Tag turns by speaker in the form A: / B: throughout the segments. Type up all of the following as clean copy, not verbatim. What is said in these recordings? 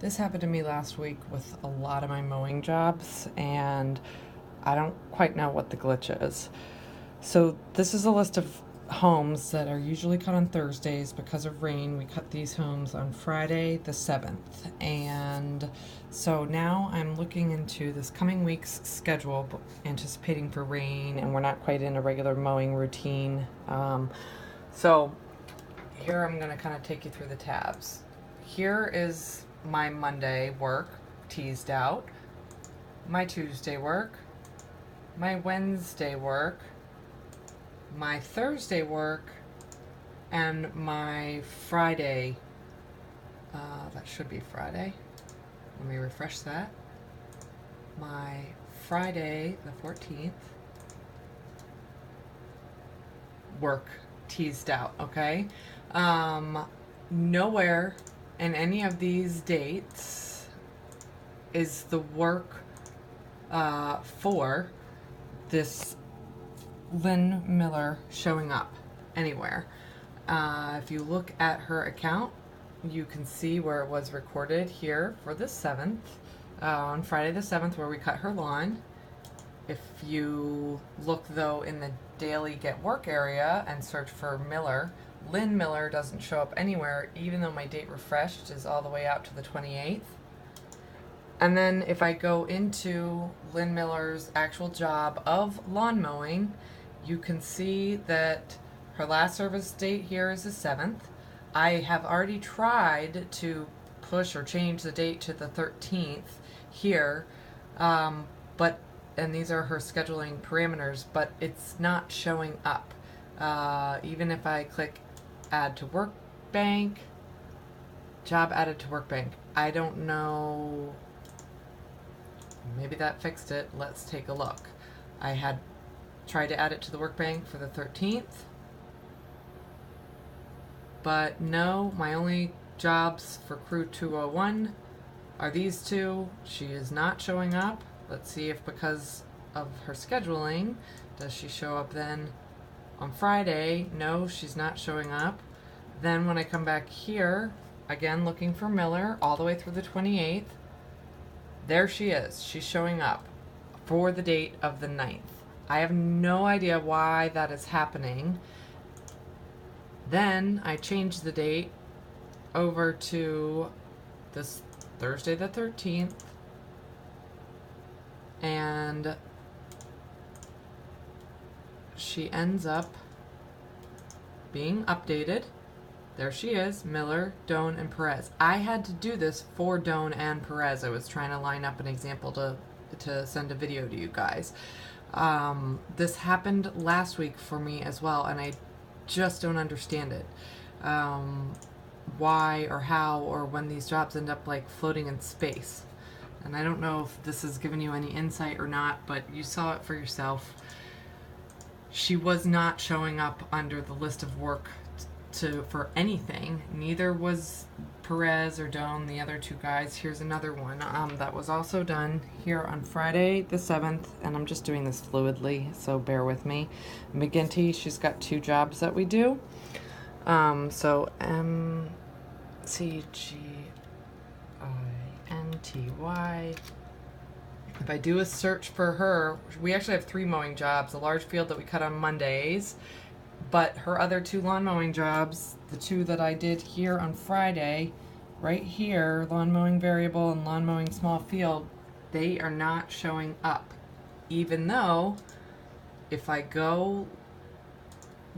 A: This happened to me last week with a lot of my mowing jobs, and I don't quite know what the glitch is. So this is a list of homes that are usually cut on Thursdays. Because of rain, we cut these homes on Friday the 7th. And so now I'm looking into this coming week's schedule, anticipating for rain, and we're not quite in a regular mowing routine. So here I'm going to kind of take you through the tabs. Here is my Monday work teased out, my Tuesday work, my Wednesday work, my Thursday work, and my Friday. That should be Friday. Let me refresh that. My Friday the 14th work teased out, okay? Nowhere in any of these dates is the work for this Lynn Miller showing up anywhere. If you look at her account, you can see where it was recorded here for the 7th, on Friday the 7th, where we cut her lawn. If you look though in the daily get work area and search for Miller, Lynn Miller doesn't show up anywhere, even though my date refreshed is all the way out to the 28th. And then if I go into Lynn Miller's actual job of lawn mowing, you can see that her last service date here is the 7th. I have already tried to push or change the date to the 13th here, and these are her scheduling parameters, but it's not showing up. Even if I click add to workbank, job added to workbank, I don't know, maybe that fixed it. Let's take a look. I had tried to add it to the workbank for the 13th, but no, my only jobs for crew 201 are these two. She is not showing up. Let's see if because of her scheduling, does she show up then on Friday? No, she's not showing up. Then when I come back here, again looking for Miller all the way through the 28th, there she is. She's showing up for the date of the 9th. I have no idea why that is happening. Then I changed the date over to this Thursday the 13th, and she ends up being updated. There she is, Miller, Doan, and Perez. I had to do this for Doan and Perez. I was trying to line up an example to send a video to you guys. This happened last week for me as well, and I just don't understand it. Why or how or when these jobs end up like floating in space. And I don't know if this has given you any insight or not, but you saw it for yourself. She was not showing up under the list of work for anything. Neither was Perez or Doan, the other two guys. Here's another one that was also done here on Friday the 7th, and I'm just doing this fluidly, so bear with me. McGinty, she's got two jobs that we do. So MCGINTY. If I do a search for her, we actually have 3 mowing jobs, a large field that we cut on Mondays, but her other 2 lawn mowing jobs, the 2 that I did here on Friday, right here, lawn mowing variable and lawn mowing small field, they are not showing up. Even though, if I go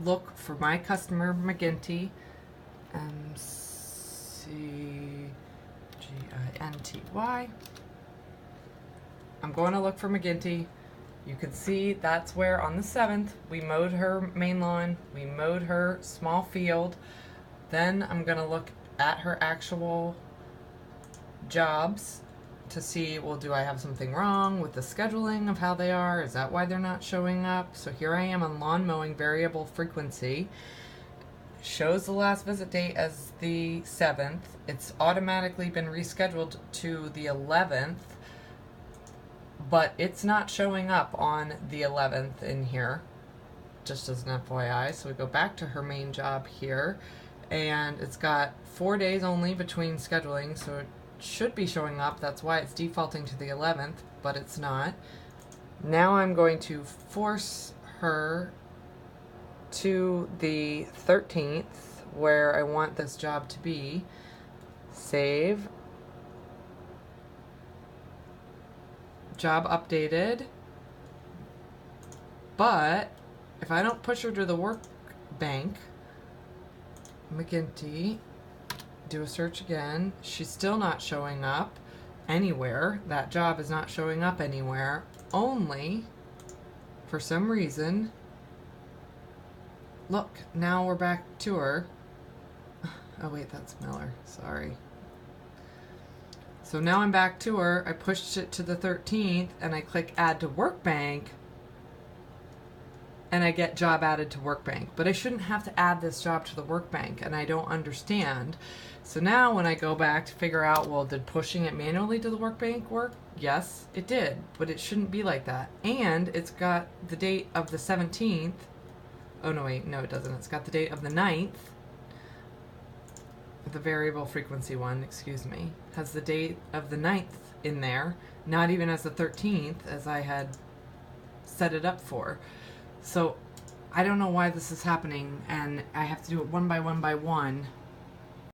A: look for my customer, McGinty, MCGINTY, I'm going to look for McGinty. You can see that's where on the 7th we mowed her main lawn, we mowed her small field. Then I'm going to look at her actual jobs to see, well, do I have something wrong with the scheduling of how they are? Is that why they're not showing up? So here I am on lawn mowing variable frequency. Shows the last visit date as the 7th. It's automatically been rescheduled to the 11th. But it's not showing up on the 11th in here, just as an FYI. So we go back to her main job here, and it's got 4 days only between scheduling, so should be showing up. That's why it's defaulting to the 11th, but it's not. Now I'm going to force her to the 13th, where I want this job to be. Save. Job updated. But if I don't push her to the workbank, McGinty, do a search again, she's still not showing up anywhere. That job is not showing up anywhere. Only, for some reason, look, now we're back to her. Oh wait, that's Miller, sorry. So now I'm back to her. I pushed it to the 13th and I click add to workbank and I get job added to workbank. But I shouldn't have to add this job to the workbank, and I don't understand. So now when I go back to figure out, well, did pushing it manually to the workbank work? Yes, it did, but it shouldn't be like that. And it's got the date of the 17th. Oh no, wait, no it doesn't. It's got the date of the 9th. The variable frequency one, excuse me, has the date of the 9th in there, not even as the 13th as I had set it up for. So I don't know why this is happening, and I have to do it one by one by one.